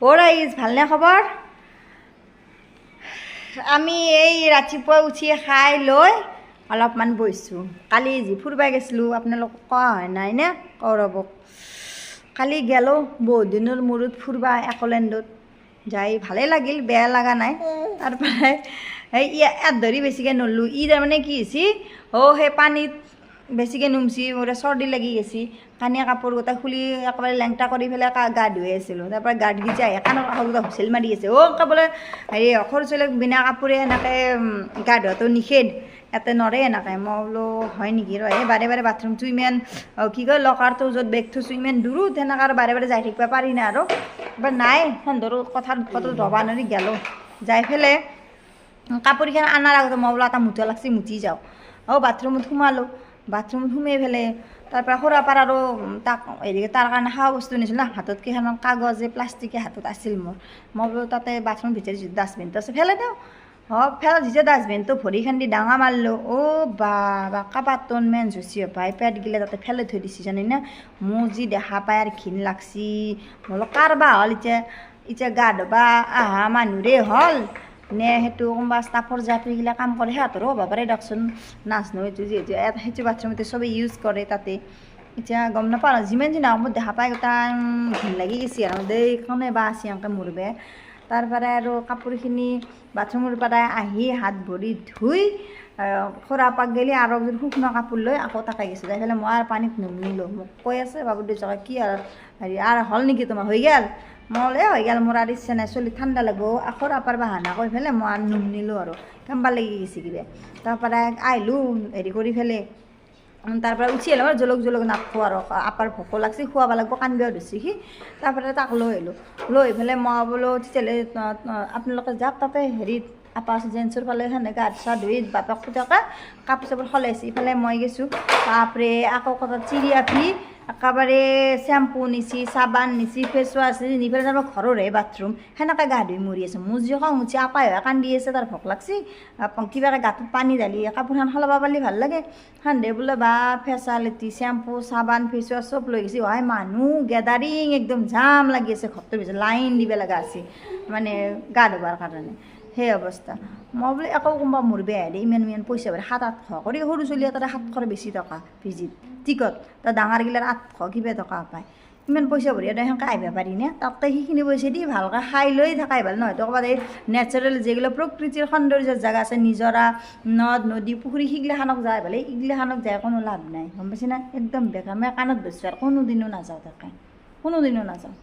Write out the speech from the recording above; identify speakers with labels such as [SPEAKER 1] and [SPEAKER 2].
[SPEAKER 1] ৰাইজ ভালনে খবৰ? আমি এই ৰাতিপুৱা উঠি খাই লৈ অলপমান বহিছোঁ। কালি যি ফুৰিব গৈছিলোঁ আপোনালোকক কোৱা হয় নাই নে? কৌৰৱক কালি গেলোঁ বহুত দিনৰ মূৰত ফুৰিব একলেণ্ডত যাই ভালেই লাগিল, বেয়া লগা নাই। তাৰপৰাই এই ইয়াত ধৰি বেছিকৈ নৰলোঁ। তাৰমানে কি হৈছে সেই পানীত বেছিকৈ নুমছি, মোৰ চৰ্দি লাগি গৈছে। কানিয়া কাপোৰ গোটেই খুলি একেবাৰে লেংটা কৰি পেলাই গা ধুই আছিলোঁ। তাৰপৰা গা ধুই যায় কাণৰ কাষত হুইচেল মাৰি আছে। বোলে সৰু ছোৱালীক বিনা কাপোৰে এনেকৈ গা ধোৱাটো নিষেধ, ইয়াতে নৰে এনেকৈ। মই বোলো হয় নেকি বাৰে বাৰে বাথৰুমটো ইমান কি কয় লকাৰটো য'ত বেগ থৈছোঁ ইমান দূৰত সেনেকৈ আৰু বাৰে বাৰে যাই থাকিব পাৰি না। আৰু এবাৰ নাই সেন্দৰো কথাত ৰবা নৰি গেলোঁ। যাই পেলাই কাপোৰখন আনাৰ আগতে মই বোলো এটা মুঠা লাগছি মুঠি যাওঁ। বাথৰুমত সোমালোঁ। বাথৰুমত সোমাই পেলাই তাৰপৰা সৰাপাৰ আৰু তাক তাৰ কাৰণে খোৱা বস্তু নিছিলোঁ না। হাতত কেইখনমান কাগজে প্লাষ্টিকে হাতত আছিল মোৰ। মই বোলো তাতে বাথৰুম ভিতৰত যিটো ডাষ্টবিনটো আছে ফেলাই দিওঁ। ফেলাই দিছে ডাষ্টবিনটো ভৰিখন দি ডাঙা মাৰিলোঁ। বা কাবাটোন মেন জুচি পাই পেট গিলে তাতে ফেলাই থৈ দিছে জানি না। মোৰ যি দেখা পাই আৰু ঘিণ লাগছি। বোলো কাৰবা হ'ল এতিয়া গা ধুবা আহা মানুহৰে হ'ল নে সেইটো কোনোবা ষ্টাফৰ যাত্ৰীগিলা কাম কৰে সিহঁতৰো হ'ব পাৰে দিয়কচোন। নাজনো এইটো যিহেতু সেইটো বাথৰুমতে চবেই ইউজ কৰে তাতে। এতিয়া গম নাপাওঁ যিমান যি নহওক মোৰ দেখা পাই গোটাই ঘিণ লাগি গৈছে আৰু দেইখনে বা আছে এনেকৈ মৰবে। তাৰপৰাই আৰু কাপোৰখিনি বাথৰুমৰ পৰা আহি হাত ভৰি ধুই সৰাপাক গেলি আৰু এযোৰ শুকনো কাপোৰ লৈ আকৌ তাকাই গৈছোঁ। যাই পেলাই মই আৰু পানীত নুমনিলোঁ। মোক কৈ আছে বাবু দেউতাকে কি আৰু হ'ল নেকি তোমাৰ হৈ গ'ল? মই বোলো হৈ গ'ল মোৰ আৰু ইচ্ছা নাই, চলি ঠাণ্ডা লাগব। আকৌ আপাৰ বাহানা কৰি পেলাই মই আৰু নুমনিলোঁ আৰু কেম্বা লাগি গৈছে কিবা। তাৰপৰা আহিলোঁ কৰি পেলাই তাৰপৰা উঠি আহিলোঁ আৰু জলক নাথোঁ আৰু আপাৰ ভোকো লাগছি খুৱাব লাগিব কান্দিব ধৰিছে সি। তাৰপৰা তাক লৈ আহিলোঁ। লৈ পেলাই মই বোলো তেতিয়াহ'লে আপোনালোকে যাওক তাতে আপা জেন্সৰ ফালে সেনেকৈ গা চা ধুই বাপেক পুতেকে কাপোৰ চাপোৰ সলাইছে। ইফালে মই গৈছোঁ বাপৰে আকৌ ক'ৰবাত চিৰিয়াফি একেবাৰে চেম্পু নিছি, চাবান নিছি, ফেচ ৱাছ নি পেলাই তাৰপৰা ঘৰৰহে বাথৰুম সেনেকৈ গা ধুই মৰি আছে। মোৰ যি খং উঠি আপাই হৈ কান্দি আছে, তাৰ ভোক লাগছি কিবাকৈ গাটোত পানী ঢালি কাপোৰখন সলাব পাৰিলে ভাল লাগে। সান্দে বোলে বা ফেচালিটি চেম্পু চাবান ফেচ ৱাছ চব লৈ গৈছে। মানুহ গেদাৰিং একদম জাম লাগি আছে ঘৰটোৰ পিছত লাইন দিব লগা আছে মানে গা ধুবৰ কাৰণে। সেই অৱস্থা। মই বোলো একো কোনোবা মোৰ বেয়া দে ইমান পইচা ভৰে 700-800 কৰি সৰু চলি এটাৰে 700 বেছি টকা ভিজিট টিকট তাৰ ডাঙৰগিলাৰ 800 কিবা টকা পায়। ইমান পইচা ভৰি এটা সেনেকৈ আহিব পাৰি নে? তাতকৈ সেইখিনি পইচা দি ভালকৈ খাই লৈ থাকাই ভাল নহয়। তো ক'ৰবাত এই নেচাৰেল যিগিলা প্ৰকৃতিৰ সৌন্দৰ্যৰ জেগা আছে নিজৰা নদ নদী পুখুৰী সেইগিলাখানক যায় ভালে। এইগিলাখানক যায় কোনো লাভ নাই গম পাইছে না। একদম বেকাৰ মই কাণত বৈছোঁ আৰু কোনোদিনো নাযাওঁ তাকে কোনোদিনো নাযাওঁ।